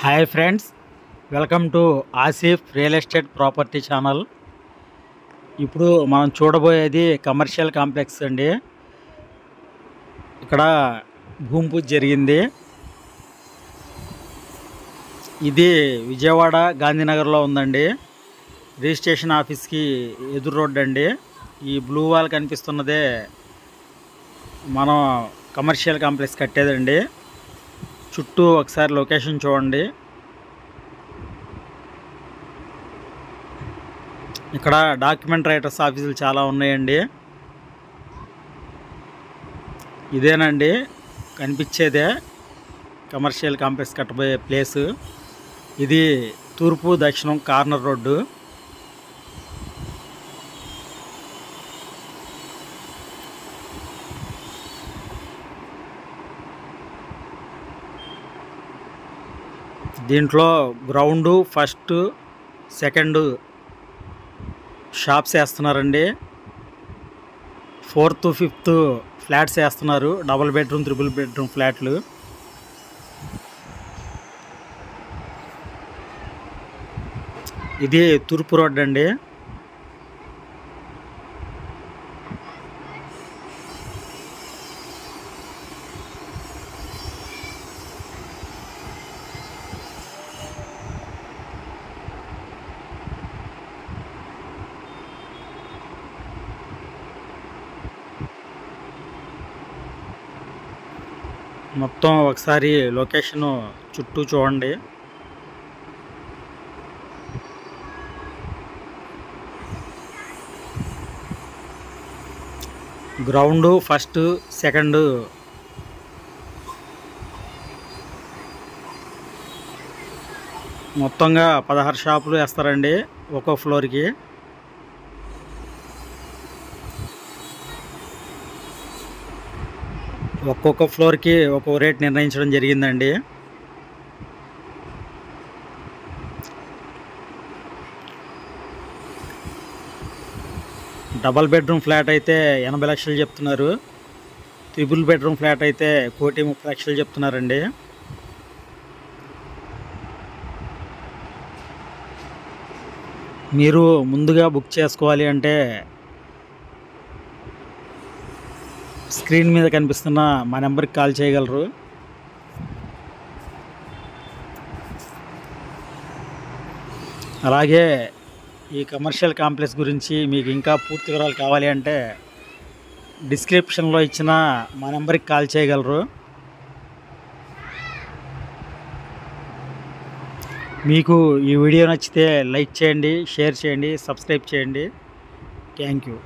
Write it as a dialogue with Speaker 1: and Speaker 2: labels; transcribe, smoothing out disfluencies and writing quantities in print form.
Speaker 1: Hi friends, welcome to Asif real estate property channel. ఇప్పుడు మనం చూడబోయేది కమర్షియల్ కాంప్లెక్స్ అండి. ఇక్కడ భూమి పూజ జరిగింది. ఇది విజయవాడ గాంధీనగర్లో ఉందండి. రిజిస్ట్రేషన్ ఆఫీస్కి ఎదురు రోడ్ అండి. ఈ బ్లూ వాల్ కనిపిస్తున్నదే మనం కమర్షియల్ కాంప్లెక్స్ కట్టేదండి. చుట్టూ ఒకసారి లొకేషన్ చూడండి. ఇక్కడ డాక్యుమెంట్ రైటర్స్ ఆఫీసులు చాలా ఉన్నాయండి. ఇదేనండి కనిపించేదే కమర్షియల్ కాంప్లెక్స్ కట్టబోయే ప్లేసు. ఇది తూర్పు దక్షిణం కార్నర్ రోడ్డు. దీంట్లో గ్రౌండ్, ఫస్ట్, సెకండ్ షాప్స్ వేస్తున్నారండి. 4th, 5th ఫ్లాట్స్ వేస్తున్నారు. డబుల్ బెడ్రూమ్, ట్రిపుల్ బెడ్రూమ్ ఫ్లాట్లు. ఇది తూర్పు రోడ్ అండి. మొత్తం ఒకసారి లొకేషను చుట్టూ చూడండి. గ్రౌండ్, ఫస్ట్, సెకండ్ మొత్తంగా 16 షాపులు వేస్తారండి ఒక్కో ఫ్లోర్కి. ఒక్కొక్క ఫ్లోర్కి ఒక్కో రేట్ నిర్ణయించడం జరిగిందండి. డబల్ బెడ్రూమ్ ఫ్లాట్ అయితే 80 లక్షలు చెప్తున్నారు. ట్రిపుల్ బెడ్రూమ్ ఫ్లాట్ అయితే 1,30,00,000 చెప్తున్నారండి. మీరు ముందుగా బుక్ చేసుకోవాలి అంటే స్క్రీన్ మీద కనిపిస్తున్న మా నెంబర్కి కాల్ చేయగలరు. అలాగే ఈ కమర్షియల్ కాంప్లెక్స్ గురించి మీకు ఇంకా పూర్తి వివరాలు కావాలి అంటే డిస్క్రిప్షన్లో ఇచ్చిన మా నెంబర్కి కాల్ చేయగలరు. మీకు ఈ వీడియో నచ్చితే లైక్ చేయండి, షేర్ చేయండి, సబ్స్క్రైబ్ చేయండి. Thank you.